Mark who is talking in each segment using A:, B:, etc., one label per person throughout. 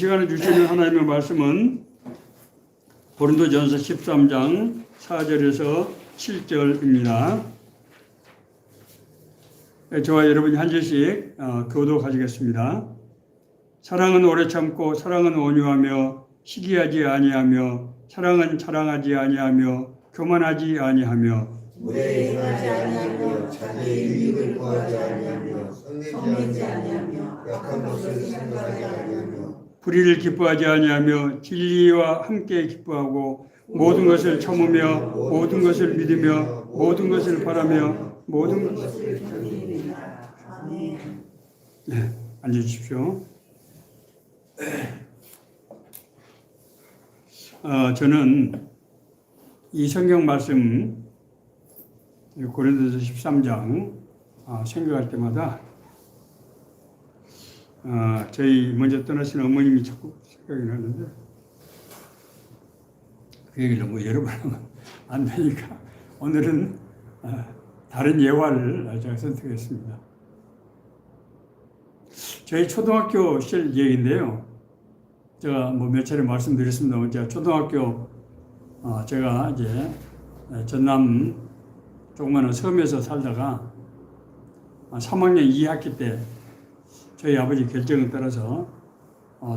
A: 시간에 주시는 하나님의 말씀은 고린도전서 13장 4절에서 7절입니다. 저와 여러분이 한 절씩 교독하시겠습니다. 사랑은 오래 참고 사랑은 온유하며 시기하지 아니하며 사랑은 자랑하지 아니하며 교만하지 아니하며
B: 무례에 행하지 아니하며 자기의 유익을 구하지 아니하며 성내지 아니하며 약한 것을 생각하지 아니하며
A: 불의를 기뻐하지 아니하며 진리와 함께 기뻐하고 모든 것을 참으며 모든 것을 믿으며 모든 것을 바라며 모든 것을
B: 견디느니라. 아멘.
A: 네, 앉으십시오. 저는 이 성경 말씀 고린도서 13장 생각할 때마다 저희 먼저 떠나신 어머님이 자꾸 생각이 나는데 그 얘기를 뭐 여러 번 하면 안 되니까 오늘은 다른 예화를 제가 선택했습니다. 저희 초등학교 시절 얘기인데요. 제가 뭐 몇 차례 말씀드렸습니다만 제가 초등학교 제가 이제 전남 조그마한 섬에서 살다가 3학년 2학기 때 저희 아버지 결정에 따라서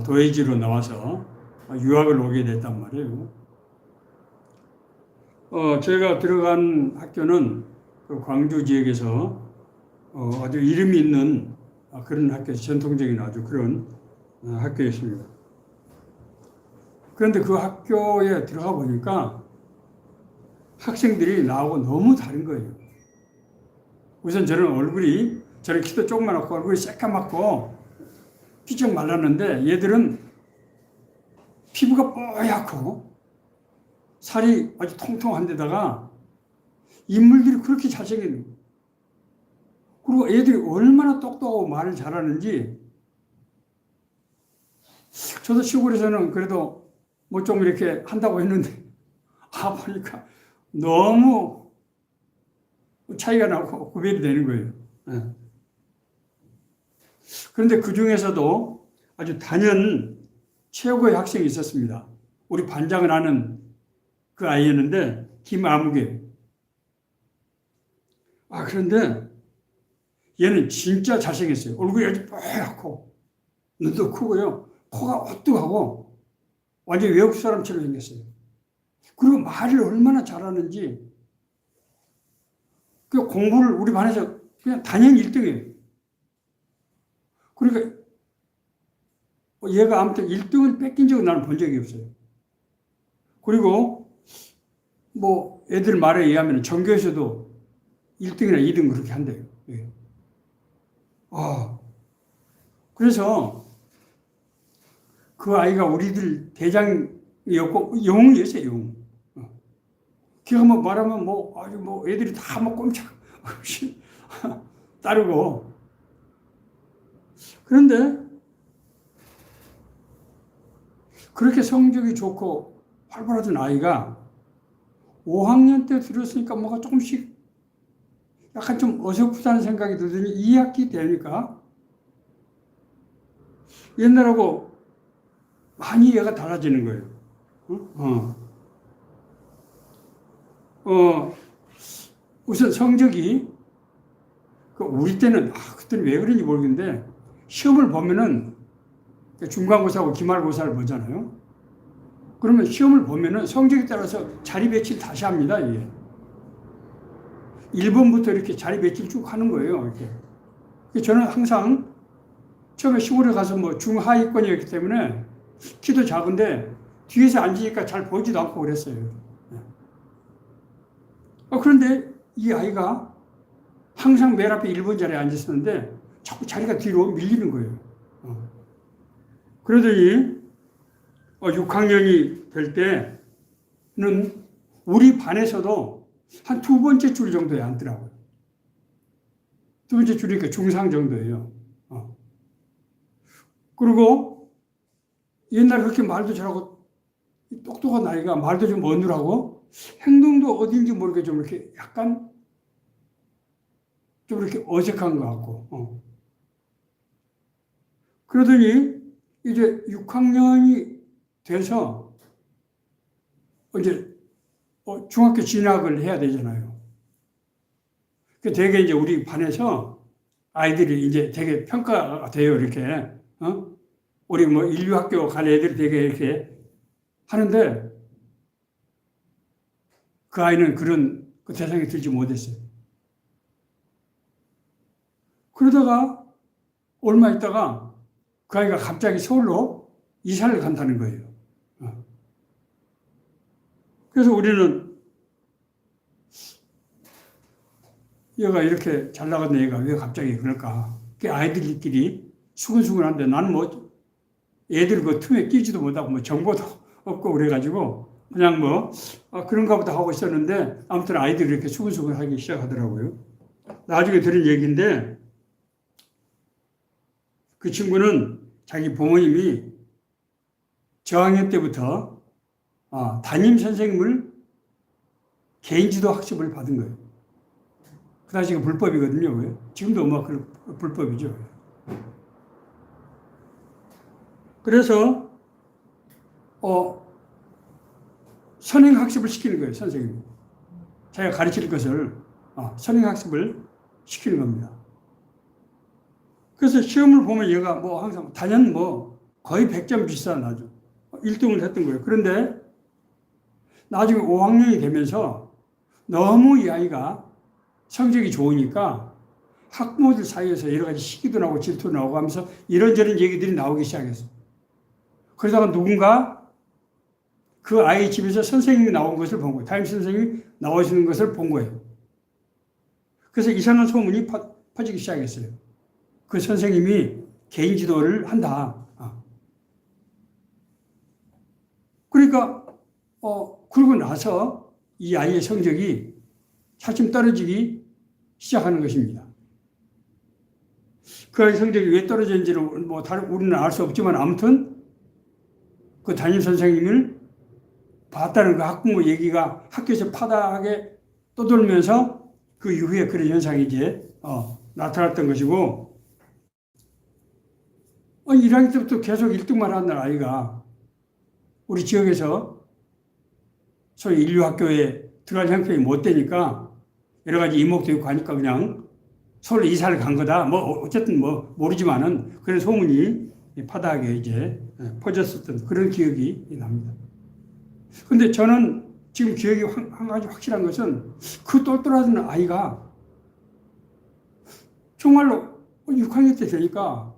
A: 도예지로 나와서 유학을 오게 됐단 말이에요. 제가 들어간 학교는 그 광주 지역에서 아주 이름이 있는 그런 학교, 전통적인 아주 그런 학교였습니다. 그런데 그 학교에 들어가 보니까 학생들이 나하고 너무 다른 거예요. 우선 저는 얼굴이, 저는 키도 조그맣고 얼굴이 새까맣고 피쩍 말랐는데 얘들은 피부가 뽀얗고 살이 아주 통통한 데다가 인물들이 그렇게 잘생긴 거예요. 그리고 애들이 얼마나 똑똑하고 말을 잘하는지 저도 시골에서는 그래도 뭐 좀 이렇게 한다고 했는데 보니까 너무 차이가 나고 구별이 되는 거예요. 네. 그런데 그 중에서도 아주 단연 최고의 학생이 있었습니다. 우리 반장을 하는 그 아이였는데 김아무개. 그런데 얘는 진짜 잘생겼어요. 얼굴이 아주 뽀얗고 눈도 크고요. 코가 오뚝하고 완전 외국 사람처럼 생겼어요. 그리고 말을 얼마나 잘하는지 그 공부를 우리 반에서 그냥 단연 1등이에요. 그러니까 얘가 아무튼 1등을 뺏긴 적은 나는 본 적이 없어요. 그리고 뭐 애들 말에 의하면 전교에서도 1등이나 2등 그렇게 한대요. 예. 그래서 그 아이가 우리들 대장이었고 영웅이었어요, 영웅. 걔가 뭐 말하면 아주 애들이 다 꼼짝 없이 따르고. 그런데 그렇게 성적이 좋고 활발하던 아이가 5학년 때 들었으니까 뭐가 조금씩 약간 좀 어설프다는 생각이 들더니 2학기 되니까 옛날하고 많이 얘가 달라지는 거예요. 우선 성적이 우리 때는 그때는 왜 그런지 모르겠는데 시험을 보면은 중간고사하고 기말고사를 보잖아요. 그러면 시험을 보면은 성적에 따라서 자리 배치를 다시 합니다. 이게 1번부터 이렇게 자리 배치를 쭉 하는 거예요. 이렇게. 저는 항상 처음에 시골에 가서 중하위권이었기 때문에 키도 작은데 뒤에서 앉으니까 잘 보이지도 않고 그랬어요. 그런데 이 아이가 항상 맨 앞에 1번 자리에 앉았었는데 자꾸 자리가 뒤로 밀리는 거예요. 그러더니 6학년이 될 때는 우리 반에서도 한 2번째 줄 정도에 앉더라고요. 2번째 줄이니까 중상 정도예요. 그리고 옛날에 그렇게 말도 잘하고 똑똑한 아이가 말도 좀 어눌하고 행동도 어딘지 모르게 좀 이렇게 약간 좀 이렇게 어색한 것 같고. 그러더니 이제 6학년이 돼서 이제 중학교 진학을 해야 되잖아요. 그 되게 이제 우리 반에서 아이들이 이제 되게 평가가 돼요, 이렇게. 우리 뭐 인류학교 간 애들이 되게 이렇게 하는데 그 아이는 그런 그 대상에 들지 못했어요. 그러다가 얼마 있다가 그 아이가 갑자기 서울로 이사를 간다는 거예요. 그래서 우리는 얘가 이렇게 잘 나가는 애가 왜 갑자기 그럴까? 그 아이들끼리 수근수근한데 나는 뭐 애들 그 틈에 끼지도 못하고 뭐 정보도 없고 그래가지고 그냥 뭐 그런가 보다 하고 있었는데 아무튼 아이들이 이렇게 수근수근 하기 시작하더라고요. 나중에 들은 얘기인데 그 친구는 자기 부모님이 저학년 때부터 담임 선생님을 개인지도 학습을 받은 거예요. 그 당시가 불법이거든요. 지금도 뭐 불법이죠. 그래서 선행학습을 시키는 거예요, 선생님이. 자기가 가르칠 것을 선행학습을 시키는 겁니다. 그래서 시험을 보면 얘가 뭐 항상 단연 뭐 거의 100점 비슷한 아주 1등을 했던 거예요. 그런데 나중에 5학년이 되면서 너무 이 아이가 성적이 좋으니까 학부모들 사이에서 여러 가지 시기도 나오고 질투도 나오고 하면서 이런저런 얘기들이 나오기 시작했어요. 그러다가 누군가 그 아이 집에서 선생님이 나온 것을 본 거예요. 담임 선생님이 나오시는 것을 본 거예요. 그래서 이상한 소문이 퍼지기 시작했어요. 그 선생님이 개인 지도를 한다. 그러니까 그러고 나서 이 아이의 성적이 차츰 떨어지기 시작하는 것입니다. 그 아이 성적이 왜 떨어졌는지는 뭐 우리는 알 수 없지만 아무튼 그 담임 선생님을 봤다는 그 학부모 얘기가 학교에서 파다하게 떠돌면서 그 이후에 그런 현상이 이제 나타났던 것이고 1학년 때부터 계속 1등만 하는 아이가 우리 지역에서 소위 인류학교에 들어갈 형편이 못 되니까 여러 가지 이목도 있고 하니까 그냥 서울로 이사를 간 거다. 뭐 어쨌든 뭐 모르지만은 그런 소문이 파다하게 이제 퍼졌었던 그런 기억이 납니다. 근데 저는 지금 기억이 한 가지 확실한 것은 그 똘똘하던 아이가 정말로 6학년 때 되니까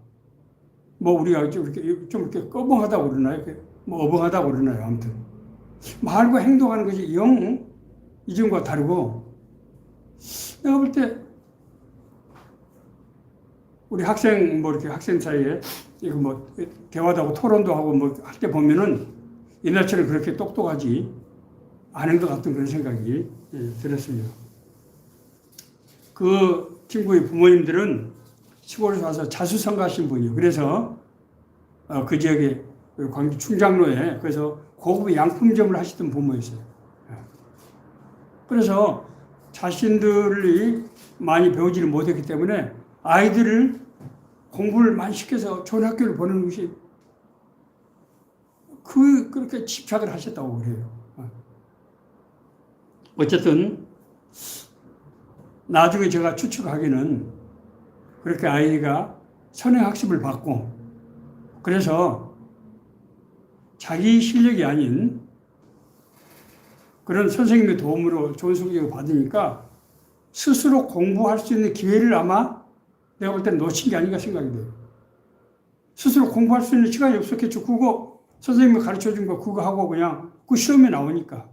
A: 뭐 우리가 좀 이렇게 꺼벙하다고 그러나요? 뭐 어벙하다고 그러나요? 아무튼 말과 행동하는 것이 영 이전과 다르고 내가 볼 때 우리 학생 뭐 이렇게 학생 사이에 이거 뭐 대화도 하고 토론도 하고 뭐 할 때 보면은 옛날처럼 그렇게 똑똑하지 않은 것 같은 그런 생각이 들었습니다. 그 친구의 부모님들은 시골에서 와서 자수성가하신 분이에요. 그래서 그 지역에 광주 충장로에 그래서 고급의 양품점을 하시던 부모였어요. 그래서 자신들이 많이 배우지를 못했기 때문에 아이들을 공부를 많이 시켜서 좋은 학교를 보내는 것이 그렇게 집착을 하셨다고 그래요. 어쨌든 나중에 제가 추측하기는 그렇게 아이가 선행학습을 받고 그래서 자기 실력이 아닌 그런 선생님의 도움으로 좋은 성적을 받으니까 스스로 공부할 수 있는 기회를 아마 내가 볼 때는 놓친 게 아닌가 생각이 돼요. 스스로 공부할 수 있는 시간이 없었겠죠. 그거 선생님이 가르쳐 준 거 그거 하고 그냥 그 시험에 나오니까.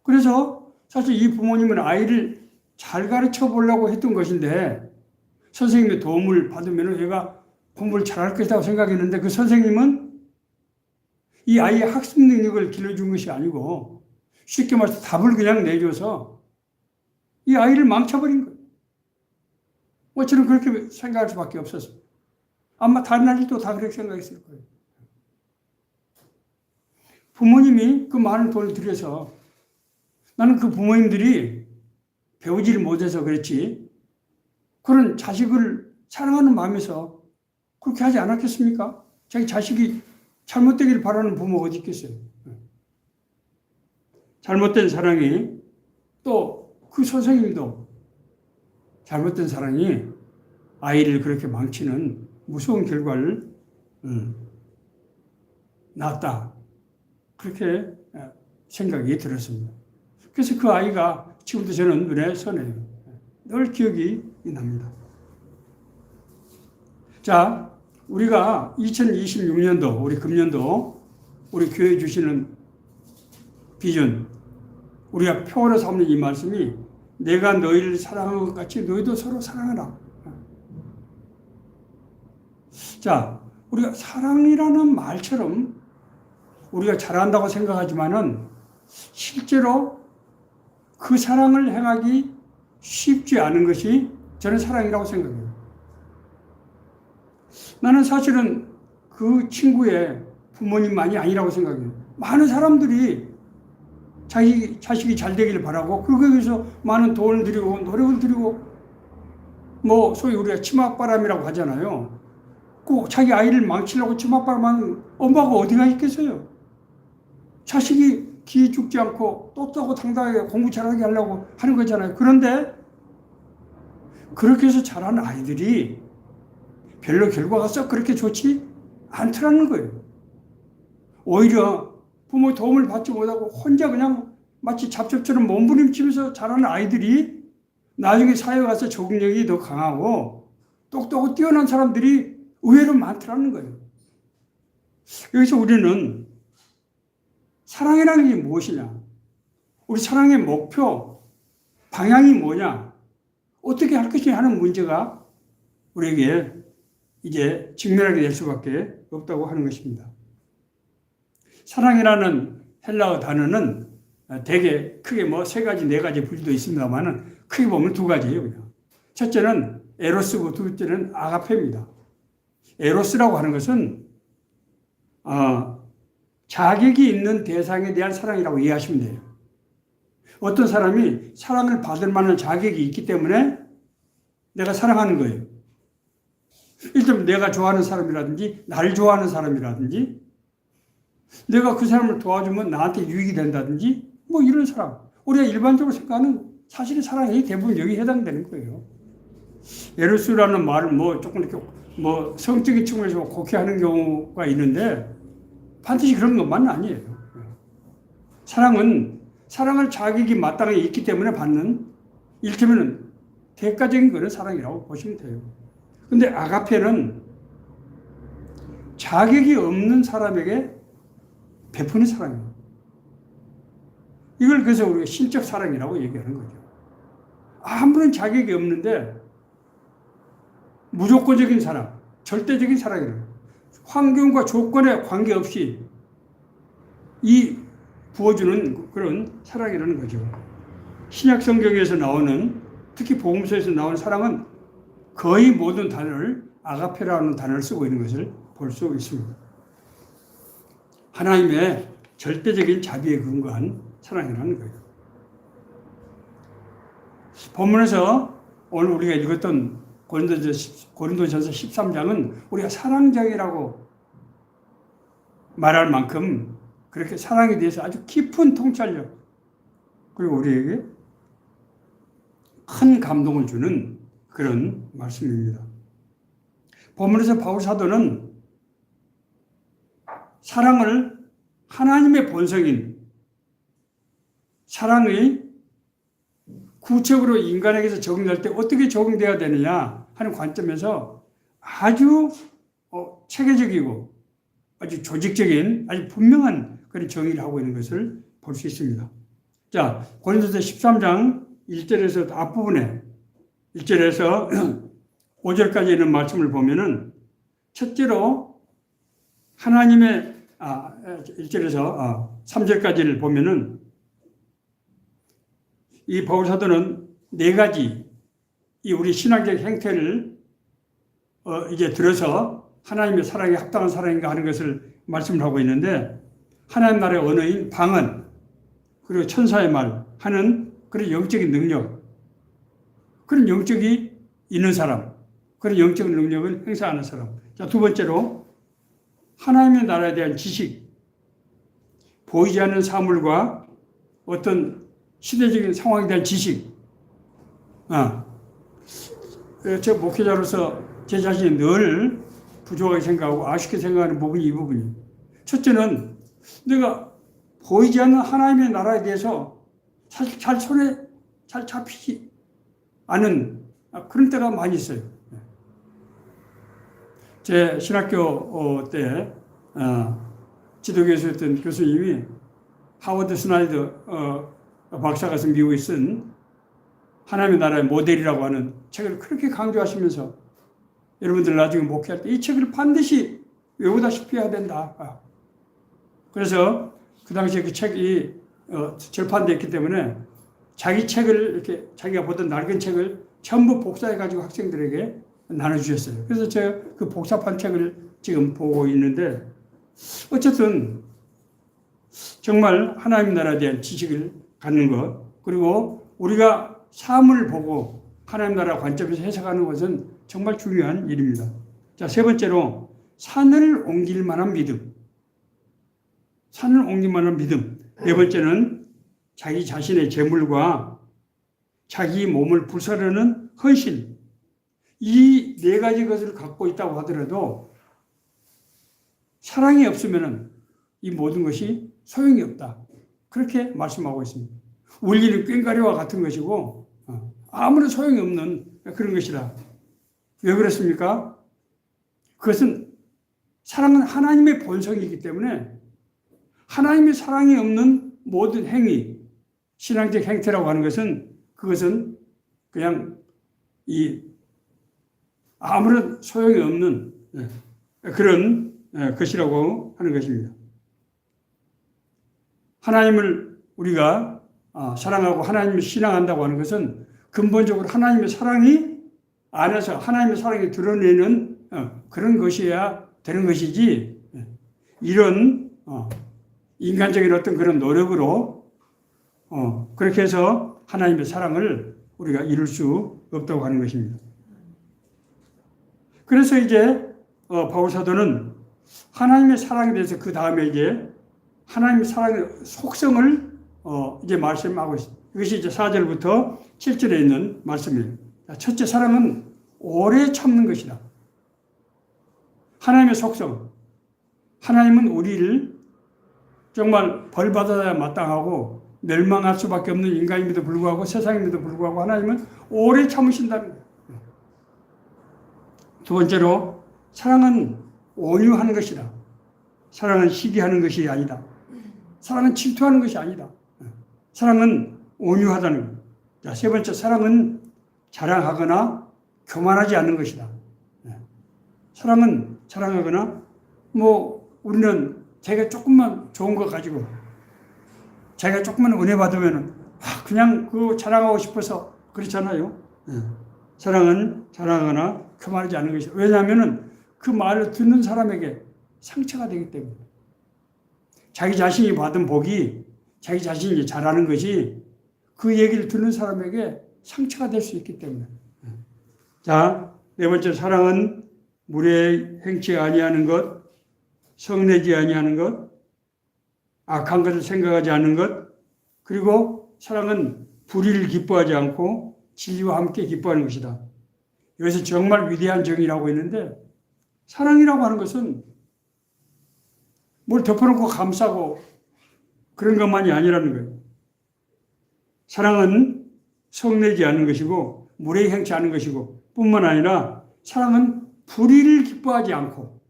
A: 그래서 사실 이 부모님은 아이를 잘 가르쳐 보려고 했던 것인데 선생님의 도움을 받으면 얘가 공부를 잘할 것이라고 생각했는데 그 선생님은 이 아이의 학습 능력을 길러준 것이 아니고 쉽게 말해서 답을 그냥 내줘서 이 아이를 망쳐버린 거예요. 저는 그렇게 생각할 수밖에 없었어요. 아마 다른 아이들도 다 그렇게 생각했을 거예요. 부모님이 그 많은 돈을 들여서 나는 그 부모님들이 배우지를 못해서 그렇지 그런 자식을 사랑하는 마음에서 그렇게 하지 않았겠습니까? 자기 자식이 잘못되기를 바라는 부모가 어디 있겠어요? 잘못된 사랑이 또 그 선생님도 잘못된 사랑이 아이를 그렇게 망치는 무서운 결과를 낳았다. 그렇게 생각이 들었습니다. 그래서 그 아이가 지금도 저는 눈에 선해요. 늘 기억이 납니다. 자, 우리가 2026년도, 우리 금년도, 우리 교회 주시는 비전, 우리가 표어로 삼는 이 말씀이 내가 너희를 사랑한 것 같이 너희도 서로 사랑하라. 자, 우리가 사랑이라는 말처럼 우리가 잘한다고 생각하지만은 실제로 그 사랑을 행하기 쉽지 않은 것이 저는 사랑이라고 생각해요. 나는 사실은 그 친구의 부모님만이 아니라고 생각해요. 많은 사람들이 자식이 잘 되기를 바라고, 그러기 위해서 많은 돈을 들이고, 노력을 들이고, 뭐, 소위 우리가 치맛바람이라고 하잖아요. 꼭 자기 아이를 망치려고 치맛바람하는 엄마가 어디가 있겠어요? 자식이 기 죽지 않고 똑똑하고 당당하게 공부 잘하게 하려고 하는 거잖아요. 그런데, 그렇게 해서 자란 아이들이 별로 결과가 썩 그렇게 좋지 않더라는 거예요. 오히려 부모의 도움을 받지 못하고 혼자 그냥 마치 잡초처럼 몸부림치면서 자라는 아이들이 나중에 사회에 가서 적응력이 더 강하고 똑똑하고 뛰어난 사람들이 의외로 많더라는 거예요. 여기서 우리는 사랑이라는 게 무엇이냐? 우리 사랑의 목표, 방향이 뭐냐? 어떻게 할 것이냐 하는 문제가 우리에게 이제 직면하게 될 수밖에 없다고 하는 것입니다. 사랑이라는 헬라어 단어는 대개 크게 뭐 세 가지, 네 가지 부류도 있습니다만은 크게 보면 두 가지예요, 그냥. 첫째는 에로스고 둘째는 아가페입니다. 에로스라고 하는 것은 자격이 있는 대상에 대한 사랑이라고 이해하시면 돼요. 어떤 사람이 사랑을 받을 만한 자격이 있기 때문에 내가 사랑하는 거예요. 일단 내가 좋아하는 사람이라든지 나를 좋아하는 사람이라든지 내가 그 사람을 도와주면 나한테 유익이 된다든지 뭐 이런 사람. 우리가 일반적으로 생각하는 사실의 사랑이 대부분 여기 해당되는 거예요. 에로스라는 말을 뭐 조금 이렇게 뭐 성적인 측면에서 곡해하는 경우가 있는데 반드시 그런 것만은 아니에요. 사랑은 사랑할 자격이 마땅히 있기 때문에 받는 일테면은 대가적인 거는 사랑이라고 보시면 돼요. 근데 아가페는 자격이 없는 사람에게 베푸는 사랑이에요. 이걸 그래서 우리가 신적 사랑이라고 얘기하는 거죠. 아무런 자격이 없는데 무조건적인 사랑, 절대적인 사랑이에요. 환경과 조건에 관계없이 이 부어주는 그런 사랑이라는 거죠. 신약 성경에서 나오는, 특히 복음서에서 나오는 사랑은 거의 모든 단어를 아가페라는 단어를 쓰고 있는 것을 볼 수 있습니다. 하나님의 절대적인 자비에 근거한 사랑이라는 거예요. 본문에서 오늘 우리가 읽었던 고린도전서 13장은 우리가 사랑장이라고 말할 만큼 그렇게 사랑에 대해서 아주 깊은 통찰력 그리고 우리에게 큰 감동을 주는 그런 말씀입니다. 본문에서 바울 사도는 사랑을 하나님의 본성인 사랑의 구체적으로 인간에게서 적용될 때 어떻게 적용돼야 되느냐 하는 관점에서 아주 체계적이고 아주 조직적인 아주 분명한 그런 정의를 하고 있는 것을 볼 수 있습니다. 자, 고린도서 13장 1절에서 앞부분에 1절에서 5절까지 있는 말씀을 보면은 첫째로 하나님의 1절에서 3절까지를 보면은 이 바울 사도는 네 가지 이 우리 신앙적 행태를 이제 들어서 하나님의 사랑에 합당한 사랑인가 하는 것을 말씀을 하고 있는데 하나님 나라의 언어인 방언 그리고 천사의 말 하는 그런 영적인 능력 그런 영적이 있는 사람 그런 영적 능력을 행사하는 사람. 자, 두 번째로 하나님의 나라에 대한 지식, 보이지 않는 사물과 어떤 시대적인 상황에 대한 지식. 제 목회자로서 제 자신이 늘 부족하게 생각하고 아쉽게 생각하는 부분이 이 부분이에요. 첫째는 내가 보이지 않는 하나님의 나라에 대해서 사실 잘 손에 잘 잡히지 않은 그런 때가 많이 있어요. 제 신학교 때 지도교수였던 교수님이 하워드 스나이더 박사가 쓴 미국에 쓴 하나님의 나라의 모델이라고 하는 책을 그렇게 강조하시면서 여러분들 나중에 목회할 때 이 책을 반드시 외우다시피 해야 된다. 그래서 그 당시에 그 책이 절판됐기 때문에 자기 책을 이렇게 자기가 보던 낡은 책을 전부 복사해가지고 학생들에게 나눠주셨어요. 그래서 제가 그 복사판 책을 지금 보고 있는데 어쨌든 정말 하나님 나라에 대한 지식을 갖는 것, 그리고 우리가 삶을 보고 하나님 나라 관점에서 해석하는 것은 정말 중요한 일입니다. 자, 세 번째로 산을 옮길 만한 믿음. 산을 옮길 만한 믿음. 네 번째는 자기 자신의 재물과 자기 몸을 불사르는 헌신. 이 네 가지 것을 갖고 있다고 하더라도 사랑이 없으면 이 모든 것이 소용이 없다. 그렇게 말씀하고 있습니다. 울리는 꽹과리와 같은 것이고 아무런 소용이 없는 그런 것이다. 왜 그렇습니까? 그것은 사랑은 하나님의 본성이기 때문에 하나님의 사랑이 없는 모든 행위, 신앙적 행태라고 하는 것은 그것은 그냥 아무런 소용이 없는 그런 것이라고 하는 것입니다. 하나님을 우리가 사랑하고 하나님을 신앙한다고 하는 것은 근본적으로 하나님의 사랑이 안에서 하나님의 사랑이 드러내는 그런 것이어야 되는 것이지 이런 인간적인 어떤 그런 노력으로 그렇게 해서 하나님의 사랑을 우리가 이룰 수 없다고 하는 것입니다. 그래서 이제 바울 사도는 하나님의 사랑에 대해서 그 다음에 이제 하나님의 사랑의 속성을 이제 말씀하고 있습니다. 이것이 이제 4절부터 7절에 있는 말씀이에요. 첫째, 사랑은 오래 참는 것이다. 하나님의 속성. 하나님은 우리를 정말 벌 받아야 마땅하고 멸망할 수밖에 없는 인간임에도 불구하고 세상임에도 불구하고 하나님은 오래 참으신다는 거예요. 두 번째로, 사랑은 온유하는 것이다. 사랑은 시기하는 것이 아니다. 사랑은 질투하는 것이 아니다. 사랑은 온유하다는 거예요. 자, 세 번째, 사랑은 자랑하거나 교만하지 않는 것이다. 사랑은 자랑하거나 우리는 자기가 조금만 좋은 거 가지고 자기가 조금만 은혜 받으면 그냥 그거 자랑하고 싶어서 그렇잖아요. 사랑은 자랑하거나 교만하지 않는 것이다. 왜냐하면 그 말을 듣는 사람에게 상처가 되기 때문에 자기 자신이 받은 복이 자기 자신이 잘하는 것이 그 얘기를 듣는 사람에게 상처가 될 수 있기 때문에. 자, 네 번째, 사랑은 무례 행치 아니하는 것, 성내지 아니하는 것, 악한 것을 생각하지 않는 것, 그리고 사랑은 불의를 기뻐하지 않고 진리와 함께 기뻐하는 것이다. 여기서 정말 위대한 정의라고 했는데 사랑이라고 하는 것은 뭘 덮어놓고 감싸고 그런 것만이 아니라는 거예요. 사랑은 성내지 않는 것이고 무례히 행치 않는 것이고 뿐만 아니라 사랑은 불의를 기뻐하지 않고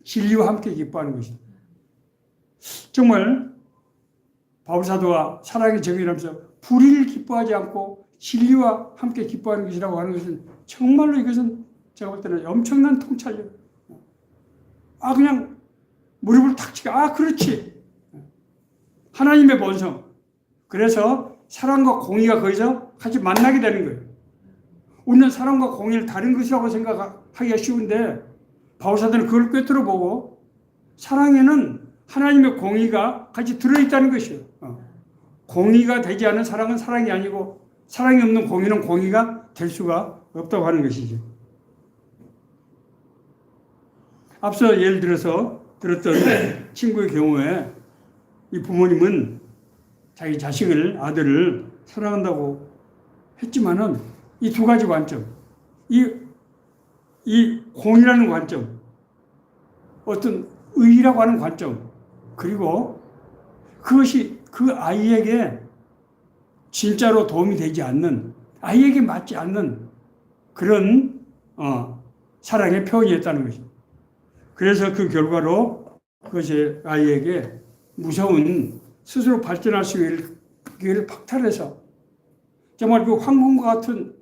A: 진리와 함께 기뻐하는 것이다. 정말 바울 사도가 사랑의 정의라면서 불의를 기뻐하지 않고 진리와 함께 기뻐하는 것이라고 하는 것은 정말로 이것은 제가 볼 때는 엄청난 통찰력. 그냥 무릎을 탁 치고 그렇지. 하나님의 본성. 그래서 사랑과 공의가 거기서 같이 만나게 되는 거예요. 우리는 사랑과 공의를 다른 것이라고 생각하기가 쉬운데 바울 사도는 그걸 꿰뚫어 보고 사랑에는 하나님의 공의가 같이 들어있다는 것이에요. 공의가 되지 않은 사랑은 사랑이 아니고 사랑이 없는 공의는 공의가 될 수가 없다고 하는 것이죠. 앞서 예를 들어서 들었던 친구의 경우에 이 부모님은 자기 자식을, 아들을 사랑한다고 했지만은 이 두 가지 관점, 이 공이라는 관점, 어떤 의라고 하는 관점, 그리고 그것이 그 아이에게 진짜로 도움이 되지 않는, 아이에게 맞지 않는 그런 사랑의 표현이었다는 것입니다. 그래서 그 결과로 그것이 아이에게 무서운 스스로 발전할 수 있는 기회를 박탈해서 정말 그 황금과 같은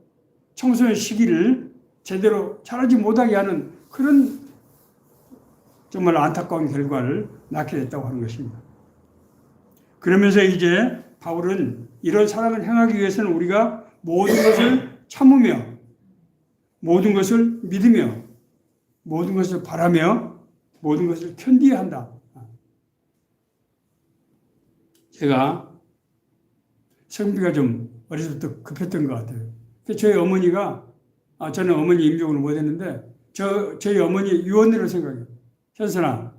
A: 청소년 시기를 제대로 자라지 못하게 하는 그런 정말 안타까운 결과를 낳게 됐다고 하는 것입니다. 그러면서 이제 바울은 이런 사랑을 행하기 위해서는 우리가 모든 것을 참으며, 모든 것을 믿으며, 모든 것을 바라며, 모든 것을 견디어야 한다. 제가 성비가 좀 어렸을 때 급했던 것 같아요. 저희 어머니가, 저는 어머니 임종을 못했는데, 저희 어머니 유언이라고 생각해요. 현선아,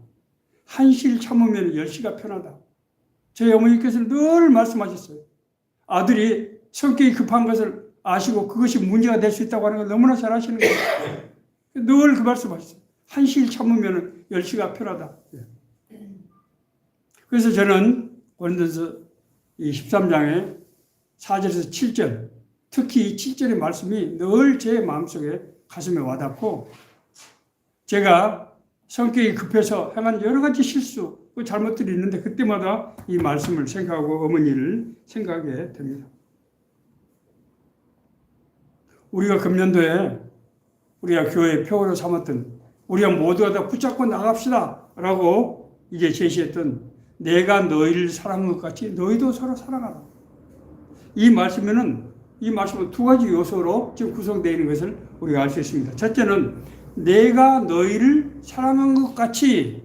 A: 한시를 참으면 10시가 편하다. 저희 어머니께서는 늘 말씀하셨어요. 아들이 성격이 급한 것을 아시고 그것이 문제가 될 수 있다고 하는 걸 너무나 잘 아시는 거예요. 늘 그 말씀하셨어요. 한시를 참으면 10시가 편하다. 그래서 저는 고린도서 13장에 4절에서 7절, 특히 이 7절의 말씀이 늘 제 마음속에 가슴에 와닿고, 제가 성격이 급해서 행한 여러 가지 실수, 잘못들이 있는데 그때마다 이 말씀을 생각하고 어머니를 생각하게 됩니다. 우리가 금년도에 우리가 교회의 표어로 삼았던, 우리가 모두가 다 붙잡고 나갑시다 라고 이제 제시했던, 내가 너희를 사랑한 것 같이 너희도 서로 사랑하라. 이 말씀은 두 가지 요소로 지금 구성되어 있는 것을 우리가 알 수 있습니다. 첫째는 내가 너희를 사랑한 것 같이,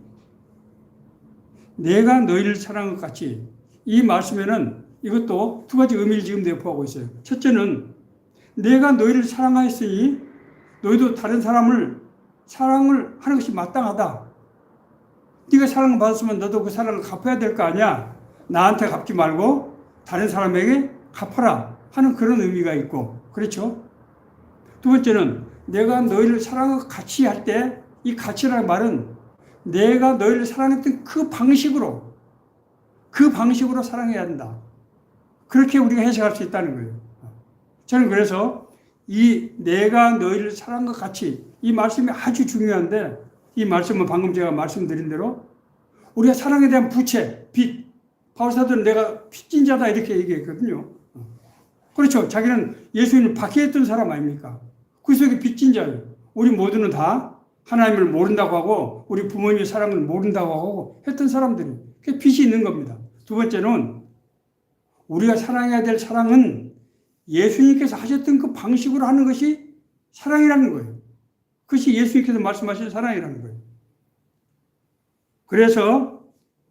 A: 내가 너희를 사랑한 것 같이, 이 말씀에는 이것도 두 가지 의미를 지금 내포하고 있어요. 첫째는 내가 너희를 사랑하였으니 너희도 다른 사람을 사랑을 하는 것이 마땅하다. 네가 사랑을 받았으면 너도 그 사랑을 갚아야 될 거 아니야. 나한테 갚지 말고 다른 사람에게 갚아라 하는 그런 의미가 있고, 그렇죠? 두 번째는 내가 너희를 사랑한 것 같이 할 때, 이 가치라는 말은 내가 너희를 사랑했던 그 방식으로 사랑해야 한다. 그렇게 우리가 해석할 수 있다는 거예요. 저는 그래서 이 내가 너희를 사랑한 것 같이, 이 말씀이 아주 중요한데, 이 말씀은 방금 제가 말씀드린 대로 우리가 사랑에 대한 부채, 빚, 바울사도는 내가 빚진자다 이렇게 얘기했거든요. 그렇죠. 자기는 예수님을 박해했던 사람 아닙니까? 그 속에 빚진자예요. 우리 모두는 다 하나님을 모른다고 하고 우리 부모님의 사랑을 모른다고 하고 했던 사람들이, 그게 빚이 있는 겁니다. 두 번째는 우리가 사랑해야 될 사랑은 예수님께서 하셨던 그 방식으로 하는 것이 사랑이라는 거예요. 그것이 예수님께서 말씀하신 사랑이라는 거예요. 그래서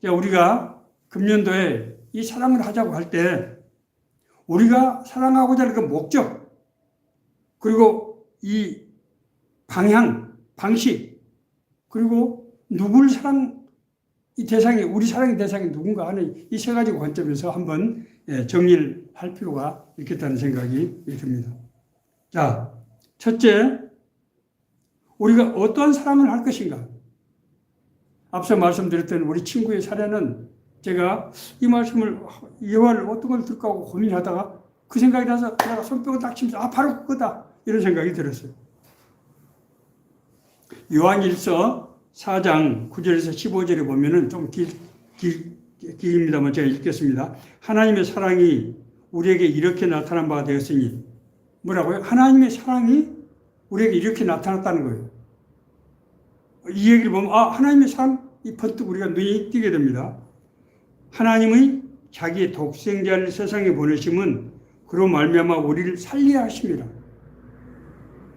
A: 우리가 금년도에 이 사랑을 하자고 할 때 우리가 사랑하고자 하는 그 목적, 그리고 이 방향, 방식, 그리고 누구를 이 대상이, 우리 사랑의 대상이 누군가 하는 이 세 가지 관점에서 한번 정리를 할 필요가 있겠다는 생각이 듭니다. 자, 첫째, 우리가 어떠한 사랑을 할 것인가? 앞서 말씀드렸던 우리 친구의 사례는 제가 이 말씀을, 예화를 어떤 걸 들까 하고 고민하다가 그 생각이 나서 내가 손뼉을 딱 치면서 바로 그거다 이런 생각이 들었어요. 요한일서 4장 9절에서 15절에 보면은 좀 길입니다만 제가 읽겠습니다. 하나님의 사랑이 우리에게 이렇게 나타난 바가 되었으니, 뭐라고요? 하나님의 사랑이 우리에게 이렇게 나타났다는 거예요. 이 얘기를 보면 하나님의 사랑이 번뜩 우리가 눈이 띄게 됩니다. 하나님의 자기의 독생자를 세상에 보내심은 그로 말미암아 우리를 살리려 하십니다.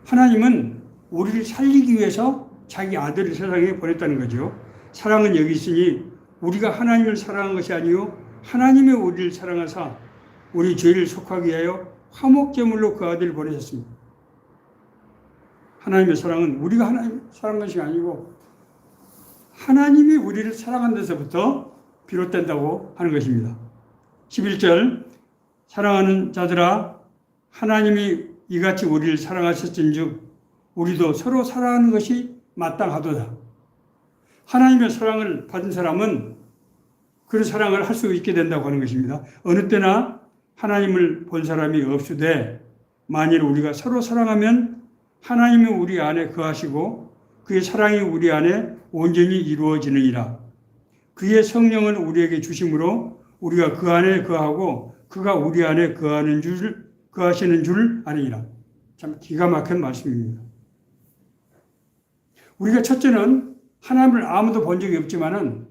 A: 하나님은 우리를 살리기 위해서 자기 아들을 세상에 보냈다는 거죠. 사랑은 여기 있으니 우리가 하나님을 사랑한 것이 아니요 하나님의 우리를 사랑하사 우리 죄를 속하게 하여 화목제물로 그 아들을 보내셨습니다. 하나님의 사랑은 우리가 하나님을 사랑한 것이 아니고 하나님이 우리를 사랑한 데서부터 비롯된다고 하는 것입니다. 11절 사랑하는 자들아 하나님이 이같이 우리를 사랑하셨은즉 우리도 서로 사랑하는 것이 마땅하도다. 하나님의 사랑을 받은 사람은 그런 사랑을 할 수 있게 된다고 하는 것입니다. 어느 때나 하나님을 본 사람이 없으되 만일 우리가 서로 사랑하면 하나님이 우리 안에 거하시고 그의 사랑이 우리 안에 온전히 이루어지느니라. 그의 성령을 우리에게 주심으로 우리가 그 안에 거하고 그가 우리 안에 거하시는 줄 아니라. 참 기가 막힌 말씀입니다. 우리가 첫째는 하나님을 아무도 본 적이 없지만은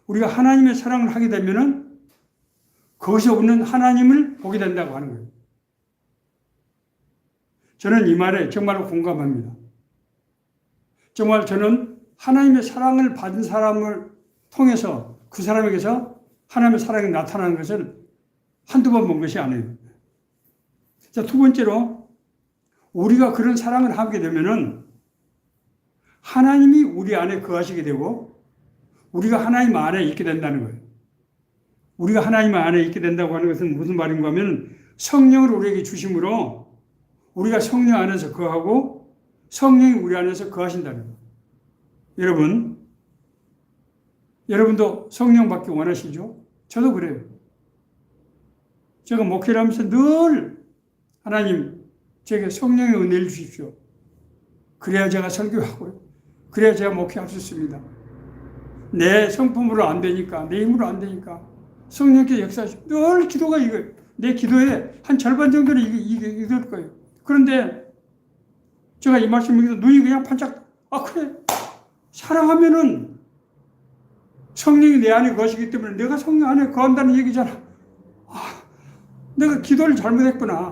A: 우리가 하나님의 사랑을 하게 되면은 거기서 오는 하나님을 보게 된다고 하는 거예요. 저는 이 말에 정말로 공감합니다. 정말 저는 하나님의 사랑을 받은 사람을 통해서 그 사람에게서 하나님의 사랑이 나타나는 것을 한두 번 본 것이 아니에요. 자, 두 번째로 우리가 그런 사랑을 하게 되면은 하나님이 우리 안에 거하시게 되고 우리가 하나님 안에 있게 된다는 거예요. 우리가 하나님 안에 있게 된다고 하는 것은 무슨 말인가 하면 성령을 우리에게 주심으로 우리가 성령 안에서 거하고 성령이 우리 안에서 거하신다는 거예요. 여러분도 성령 받기 원하시죠? 저도 그래요. 제가 목회를 하면서 늘 하나님 제게 성령의 은혜를 주십시오. 그래야 제가 설교하고요. 그래야 제가 목회할 수 있습니다. 내 성품으로 안 되니까, 내 힘으로 안 되니까 성령께 역사하시고 늘 기도가 이거예요. 내 기도의 한 절반 정도는 이걸 거예요. 그런데 제가 이 말씀을 눈이 그냥 반짝, 그래. 사랑하면은 성령이 내 안에 거하시기 때문에 내가 성령 안에 거한다는 얘기잖아. 내가 기도를 잘못했구나.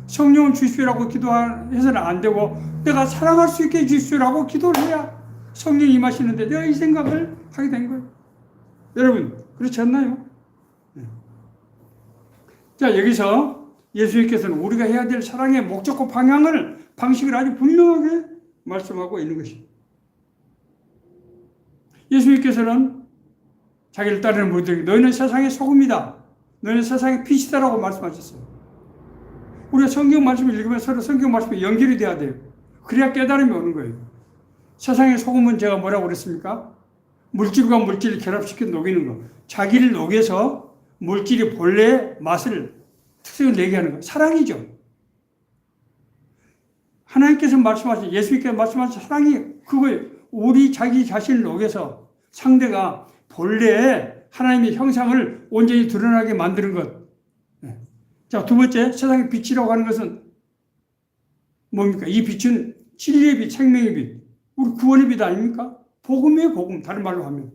A: 성령을 주십시오라고 기도해서는 안 되고 내가 사랑할 수 있게 해주십시오라고 기도를 해야 성령이 임하시는데 내가 이 생각을 하게 된 거예요. 여러분 그렇지 않나요? 자, 여기서 예수님께서는 우리가 해야 될 사랑의 목적과 방식을 아주 분명하게 말씀하고 있는 것입니다. 예수님께서는 자기를 따르는 무리들에게 너희는 세상의 소금이다. 너희는 세상의 빛이다라고 말씀하셨어요. 우리가 성경 말씀을 읽으면 서로 성경 말씀에 연결이 돼야 돼요. 그래야 깨달음이 오는 거예요. 세상의 소금은 제가 뭐라고 그랬습니까? 물질과 물질을 결합시켜 녹이는 거. 자기를 녹여서 물질이 본래의 맛을, 특성을 내게 하는 거. 사랑이죠. 하나님께서 말씀하신, 예수님께서 말씀하신 사랑이 그거예요. 우리 자기 자신을 녹여서 상대가 본래의 하나님의 형상을 온전히 드러나게 만드는 것. 자, 두 번째, 세상의 빛이라고 하는 것은 뭡니까? 이 빛은 진리의 빛, 생명의 빛. 우리 구원의 빛 아닙니까? 복음이에요, 복음. 다른 말로 하면.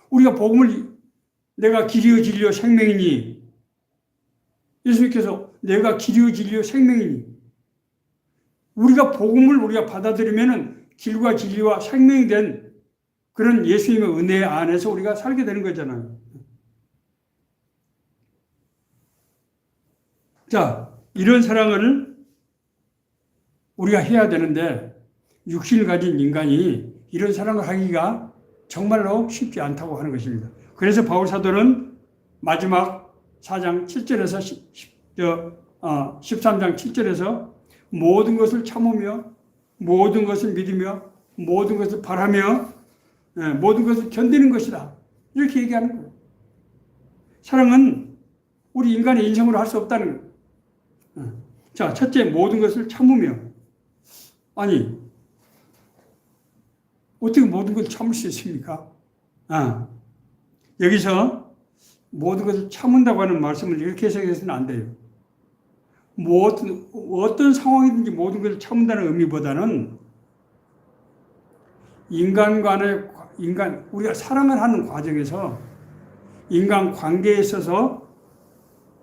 A: 우리가 복음을, 내가 길이요, 진리요, 생명이니. 예수님께서 내가 길이요, 진리요, 생명이니. 우리가 복음을 우리가 받아들이면은 길과 진리와 생명이 된 그런 예수님의 은혜 안에서 우리가 살게 되는 거잖아요. 자, 이런 사랑을 우리가 해야 되는데 육신을 가진 인간이 이런 사랑을 하기가 정말로 쉽지 않다고 하는 것입니다. 그래서 바울 사도는 마지막 4장 7절에서 13장 7절에서 모든 것을 참으며 모든 것을 믿으며 모든 것을 바라며 모든 것을 견디는 것이다. 이렇게 얘기하는 거예요. 사랑은 우리 인간의 인성으로 할 수 없다는 거예요. 자, 첫째, 모든 것을 참으며. 아니, 어떻게 모든 것을 참을 수 있습니까? 여기서 모든 것을 참는다고 하는 말씀을 이렇게 해석해서는 안 돼요. 어떤 상황이든지 모든 것을 참는다는 의미보다는 우리가 사랑을 하는 과정에서 인간 관계에 있어서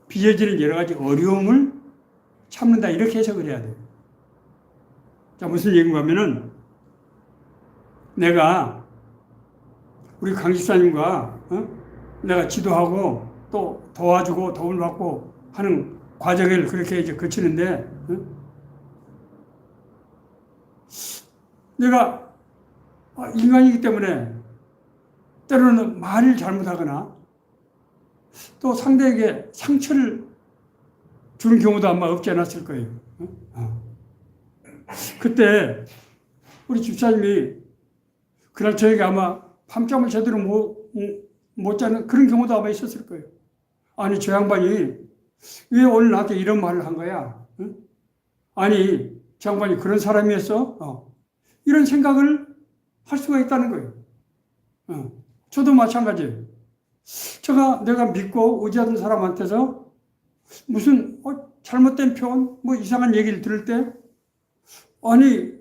A: 빚어지는 여러 가지 어려움을 참는다. 이렇게 해석을 해야 돼요. 자, 무슨 얘기인가 하면은 내가 우리 강 집사님과 내가 지도하고 또 도와주고 도움을 받고 하는 과정을 그렇게 이제 거치는데 내가 인간이기 때문에 때로는 말을 잘못하거나 또 상대에게 상처를 주는 경우도 아마 없지 않았을 거예요. 그때 우리 집사님이 그날 저에게 아마 밤잠을 제대로 못 자는 그런 경우도 아마 있었을 거예요. 아니, 저 양반이 왜 오늘 나한테 이런 말을 한 거야? 아니, 저 양반이 그런 사람이었어? 이런 생각을 할 수가 있다는 거예요. 저도 마찬가지예요. 내가 믿고 의지하던 사람한테서 무슨 잘못된 표현, 뭐 이상한 얘기를 들을 때, 아니,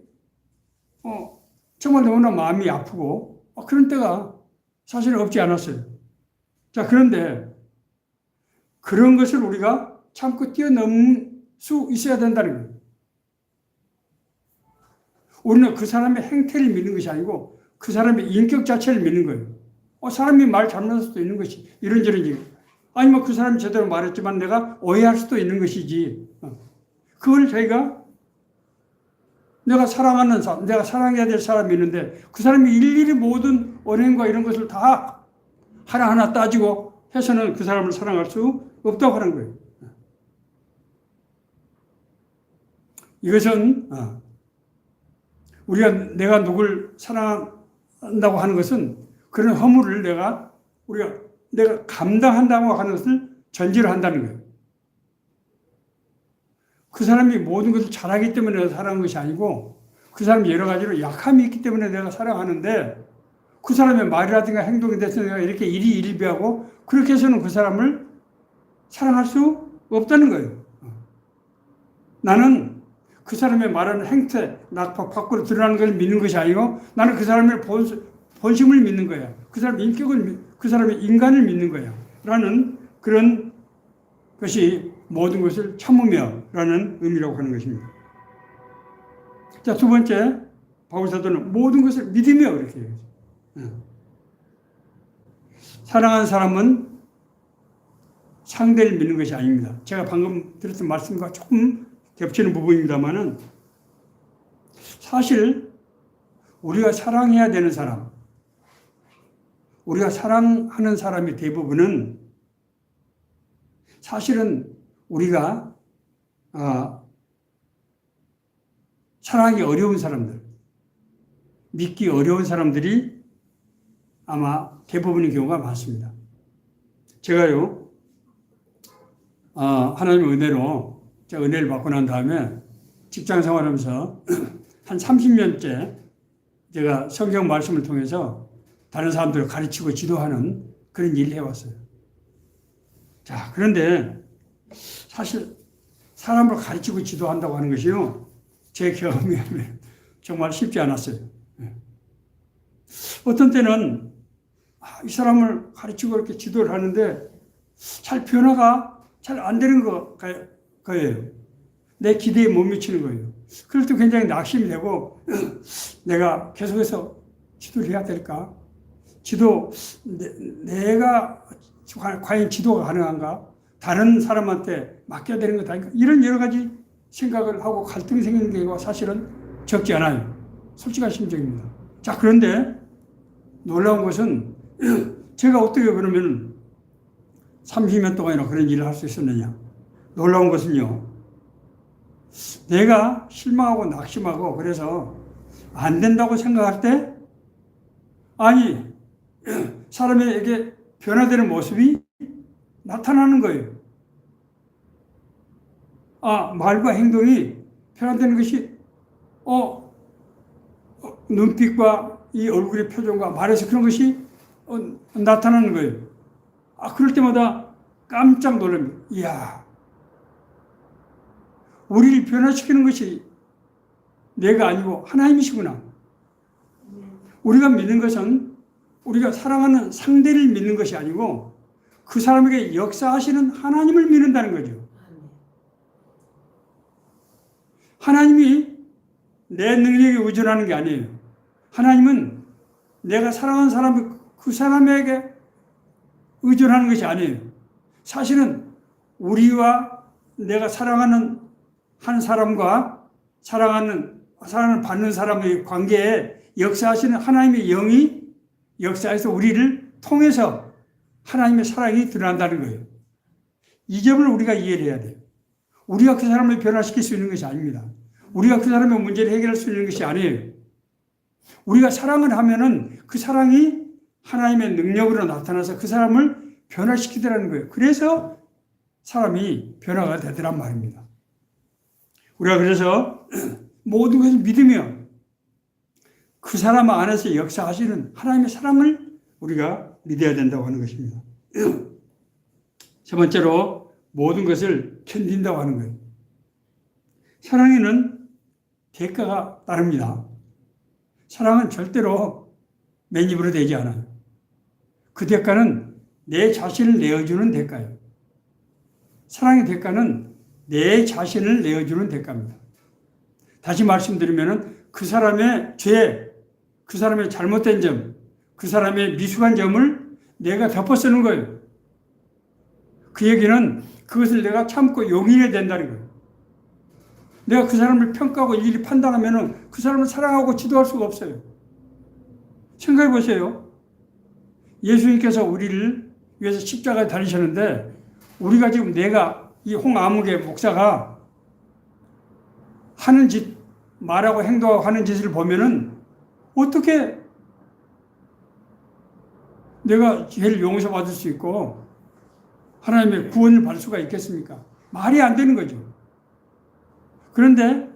A: 정말 너무나 마음이 아프고, 그런 때가 사실 없지 않았어요. 자, 그런데 그런 것을 우리가 참고 뛰어넘을 수 있어야 된다는 거예요. 우리는 그 사람의 행태를 믿는 것이 아니고 그 사람의 인격 자체를 믿는 거예요. 사람이 말 잘못할 수도 있는 것이 이런저런 얘기. 아니면 그 사람이 제대로 말했지만 내가 오해할 수도 있는 것이지. 그걸 저희가 내가 사랑하는 사람, 내가 사랑해야 될 사람이 있는데 그 사람이 일일이 모든 언행과 이런 것을 다 하나하나 따지고 해서는 그 사람을 사랑할 수 없다고 하는 거예요. 이것은 내가 누굴 사랑한다고 하는 것은 그런 허물을 내가 감당한다고 하는 것을 전제로 한다는 거예요. 그 사람이 모든 것을 잘하기 때문에 내가 사랑하는 것이 아니고 그 사람이 여러 가지로 약함이 있기 때문에 내가 사랑하는데 그 사람의 말이라든가 행동에 대해서 내가 이렇게 일희일비하고 그렇게 해서는 그 사람을 사랑할 수 없다는 거예요. 나는 그 사람의 말하는 행태, 낙파 밖으로 드러나는 것을 믿는 것이 아니고 나는 그 사람의 본심을 믿는 거야. 그 사람의 인격을, 그 사람의 인간을 믿는 거야. 라는 그런 것이 모든 것을 참으며 라는 의미라고 하는 것입니다. 자, 두 번째, 바울 사도는 모든 것을 믿으며 이렇게 해요. 사랑하는 사람은 상대를 믿는 것이 아닙니다. 제가 방금 드렸던 말씀과 조금 겹치는 부분입니다만은 사실 우리가 사랑해야 되는 사람, 우리가 사랑하는 사람의 대부분은 사실은 우리가 사랑하기 어려운 사람들, 믿기 어려운 사람들이 아마 대부분의 경우가 많습니다. 제가요, 하나님의 은혜로 제가 은혜를 받고 난 다음에 직장 생활하면서 한 30년째 제가 성경 말씀을 통해서 다른 사람들을 가르치고 지도하는 그런 일을 해왔어요. 자, 그런데 사실 사람을 가르치고 지도한다고 하는 것이요, 제 경험에 정말 쉽지 않았어요. 어떤 때는 이 사람을 가르치고 이렇게 지도를 하는데 잘 변화가 잘 안 되는 거예요. 내 기대에 못 미치는 거예요. 그럴 때 굉장히 낙심이 되고 내가 계속해서 지도를 해야 될까? 내가 과연 지도가 가능한가? 다른 사람한테 맡겨야 되는 것 아닌가? 이런 여러 가지 생각을 하고 갈등이 생기는 경우가 사실은 적지 않아요. 솔직한 심정입니다. 자, 그런데 놀라운 것은 제가 어떻게 그러면 30년 동안이나 그런 일을 할 수 있었느냐. 놀라운 것은요, 내가 실망하고 낙심하고 그래서 안 된다고 생각할 때 사람에게 변화되는 모습이 나타나는 거예요. 말과 행동이 변화되는 것이 눈빛과 이 얼굴의 표정과 말에서 그런 것이 나타나는 거예요. 그럴 때마다 깜짝 놀랍니다. 이야, 우리를 변화시키는 것이 내가 아니고 하나님이시구나. 우리가 믿는 것은 우리가 사랑하는 상대를 믿는 것이 아니고 그 사람에게 역사하시는 하나님을 믿는다는 거죠. 하나님이 내 능력에 의존하는 게 아니에요. 하나님은 내가 사랑하는 사람, 그 사람에게 의존하는 것이 아니에요. 사실은 우리와 내가 사랑하는 한 사람과 사랑하는 사랑을 받는 사람의 관계에 역사하시는 하나님의 영이 역사해서 우리를 통해서 하나님의 사랑이 드러난다는 거예요. 이 점을 우리가 이해를 해야 돼요. 우리가 그 사람을 변화시킬 수 있는 것이 아닙니다. 우리가 그 사람의 문제를 해결할 수 있는 것이 아니에요. 우리가 사랑을 하면은 그 사랑이 하나님의 능력으로 나타나서 그 사람을 변화시키더라는 거예요. 그래서 사람이 변화가 되더란 말입니다. 우리가 그래서 모든 것을 믿으며 그 사람 안에서 역사하시는 하나님의 사랑을 우리가 믿어야 된다고 하는 것입니다. 세 번째로 모든 것을 견딘다고 하는 거예요. 사랑에는 대가가 따릅니다. 사랑은 절대로 맨입으로 되지 않아요. 그 대가는 내 자신을 내어주는 대가예요. 사랑의 대가는 내 자신을 내어주는 대가입니다. 다시 말씀드리면 그 사람의 죄, 그 사람의 잘못된 점, 그 사람의 미숙한 점을 내가 덮어쓰는 거예요. 그 얘기는 그것을 내가 참고 용인해야 된다는 거예요. 내가 그 사람을 평가하고 일일이 판단하면 그 사람을 사랑하고 지도할 수가 없어요. 생각해 보세요. 예수님께서 우리를 위해서 십자가에 달리셨는데 우리가 지금 내가 이 홍아무개 목사가 하는 짓, 말하고 행동하고 하는 짓을 보면은 어떻게 내가 죄를 용서받을 수 있고 하나님의 구원을 받을 수가 있겠습니까? 말이 안 되는 거죠. 그런데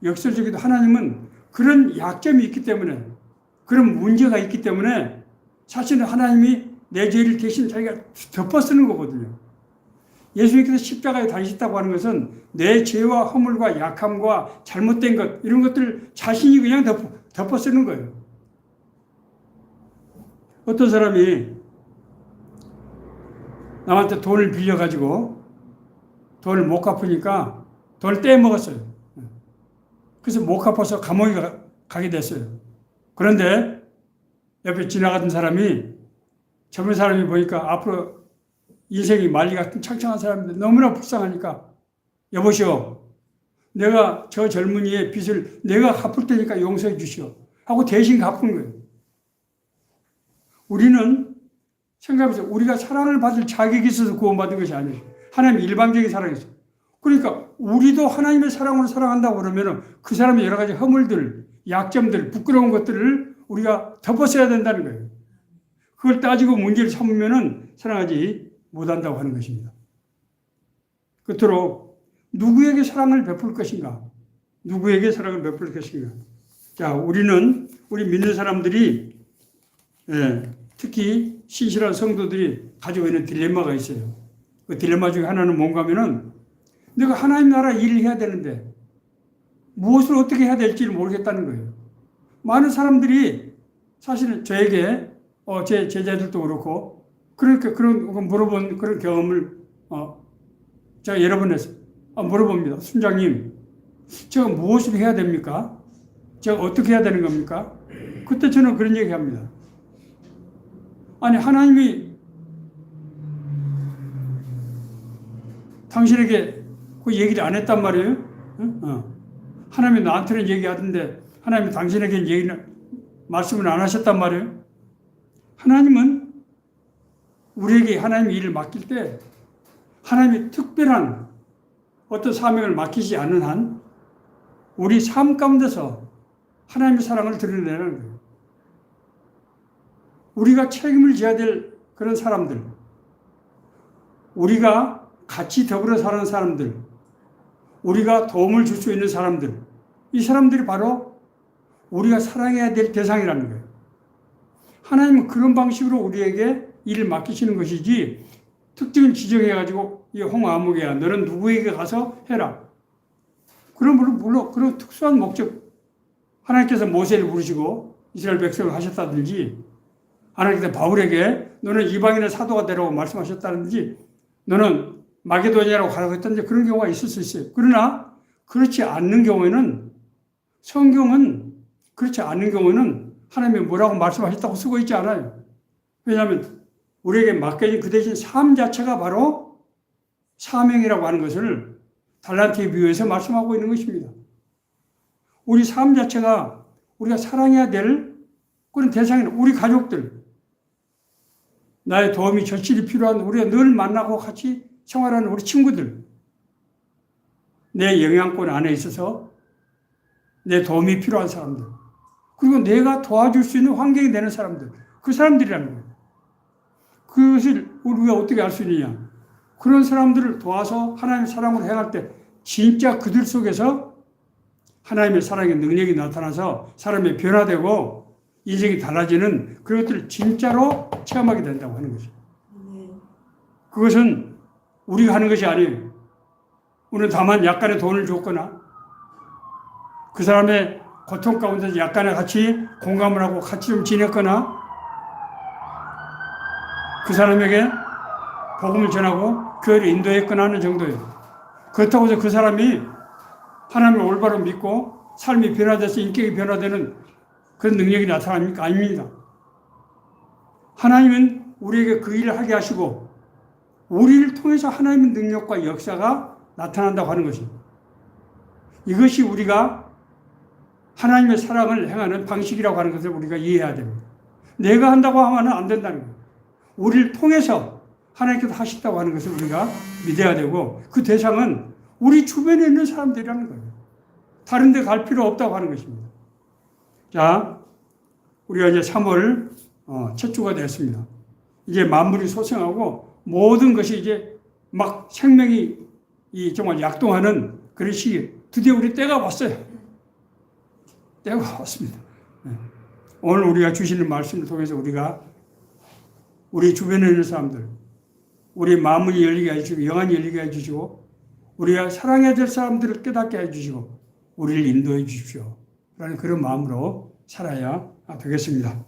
A: 역설적이도 하나님은 그런 약점이 있기 때문에 그런 문제가 있기 때문에 사실은 하나님이 내 죄를 대신 자기가 덮어쓰는 거거든요. 예수님께서 십자가에 달리셨다고 하는 것은 내 죄와 허물과 약함과 잘못된 것 이런 것들 자신이 그냥 덮어쓰는 거예요. 어떤 사람이 남한테 돈을 빌려가지고 돈을 못 갚으니까 돈을 떼먹었어요. 그래서 못 갚아서 감옥에 가게 됐어요. 그런데 옆에 지나가던 사람이 젊은 사람이 보니까 앞으로 인생이 말리 같은 창창한 사람인데 너무나 불쌍하니까 여보시오, 내가 저 젊은이의 빚을 내가 갚을 테니까 용서해 주시오 하고 대신 갚은 거예요. 우리는 생각해보세요. 우리가 사랑을 받을 자격이 있어서 구원받은 것이 아니에요. 하나님의 일방적인 사랑이 있어요. 그러니까 우리도 하나님의 사랑으로 사랑한다고 그러면 그 사람의 여러 가지 허물들, 약점들, 부끄러운 것들을 우리가 덮어써야 된다는 거예요. 그걸 따지고 문제를 삼으면 사랑하지 못한다고 하는 것입니다. 끝으로 누구에게 사랑을 베풀 것인가? 누구에게 사랑을 베풀 것인가? 자, 우리 믿는 사람들이 특히 신실한 성도들이 가지고 있는 딜레마가 있어요. 그 딜레마 중에 하나는 뭔가 하면은 내가 하나님 나라 일을 해야 되는데 무엇을 어떻게 해야 될지를 모르겠다는 거예요. 많은 사람들이 사실은 저에게 제 제자들도 그렇고 그러니까 그런 물어본 그런 경험을 제가 여러 번 했어요. 물어봅니다. 순장님, 제가 무엇을 해야 됩니까? 제가 어떻게 해야 되는 겁니까? 그때 저는 그런 얘기 합니다. 아니, 하나님이 당신에게 그 얘기를 안 했단 말이에요? 하나님이 나한테는 얘기하던데 하나님이 당신에게 말씀을 안 하셨단 말이에요? 하나님은 우리에게 하나님의 일을 맡길 때 하나님이 특별한 어떤 사명을 맡기지 않는 한 우리 삶 가운데서 하나님의 사랑을 드러내는 거예요. 우리가 책임을 져야 될 그런 사람들, 우리가 같이 더불어 사는 사람들, 우리가 도움을 줄 수 있는 사람들, 이 사람들이 바로 우리가 사랑해야 될 대상이라는 거예요. 하나님은 그런 방식으로 우리에게 일을 맡기시는 것이지 특징을 지정해가지고 이 홍아무개야 너는 누구에게 가서 해라. 그런 물론 그런 특수한 목적, 하나님께서 모세를 부르시고 이스라엘 백성을 하셨다든지 하나님께서 바울에게 너는 이방인의 사도가 되라고 말씀하셨다든지 너는 마게도니아라고 가라고 했다든지 그런 경우가 있을 수 있어요. 그러나 그렇지 않는 경우에는 성경은 그렇지 않는 경우에는 하나님이 뭐라고 말씀하셨다고 쓰고 있지 않아요. 왜냐하면 우리에게 맡겨진 그 대신 삶 자체가 바로 사명이라고 하는 것을 달란트에 비유해서 말씀하고 있는 것입니다. 우리 삶 자체가 우리가 사랑해야 될 그런 대상이 우리 가족들, 나의 도움이 절실히 필요한 우리가 늘 만나고 같이 생활하는 우리 친구들, 내 영향권 안에 있어서 내 도움이 필요한 사람들, 그리고 내가 도와줄 수 있는 환경이 되는 사람들, 그 사람들이라는 거예요. 그것을 우리가 어떻게 알 수 있느냐? 그런 사람들을 도와서 하나님의 사랑으로 행할 때 진짜 그들 속에서 하나님의 사랑의 능력이 나타나서 사람이 변화되고 인생이 달라지는 그런 것들을 진짜로 체험하게 된다고 하는 거죠. 그것은 우리가 하는 것이 아니에요. 우리는 다만 약간의 돈을 줬거나 그 사람의 고통 가운데 약간의 같이 공감을 하고 같이 좀 지냈거나 그 사람에게 복음을 전하고 교회를 인도했거나 하는 정도예요. 그렇다고 해서 그 사람이 하나님을 올바로 믿고 삶이 변화돼서 인격이 변화되는 그런 능력이 나타납니까? 아닙니다. 하나님은 우리에게 그 일을 하게 하시고 우리를 통해서 하나님의 능력과 역사가 나타난다고 하는 것입니다. 이것이 우리가 하나님의 사랑을 행하는 방식이라고 하는 것을 우리가 이해해야 됩니다. 내가 한다고 하면 안 된다는 거예요. 우리를 통해서 하나님께서 하신다고 하는 것을 우리가 믿어야 되고 그 대상은 우리 주변에 있는 사람들이라는 거예요. 다른 데 갈 필요 없다고 하는 것입니다. 자, 우리가 이제 3월 첫 주가 됐습니다. 이제 만물이 소생하고 모든 것이 이제 막 생명이 정말 약동하는 그런 시기. 드디어 우리 때가 왔어요. 때가 왔습니다. 오늘 우리가 주시는 말씀을 통해서 우리가 우리 주변에 있는 사람들, 우리 마음을 열리게 해주시고 영안이 열리게 해주시고 우리가 사랑해야 될 사람들을 깨닫게 해주시고 우리를 인도해 주십시오. 라는 그런 마음으로 살아야 되겠습니다.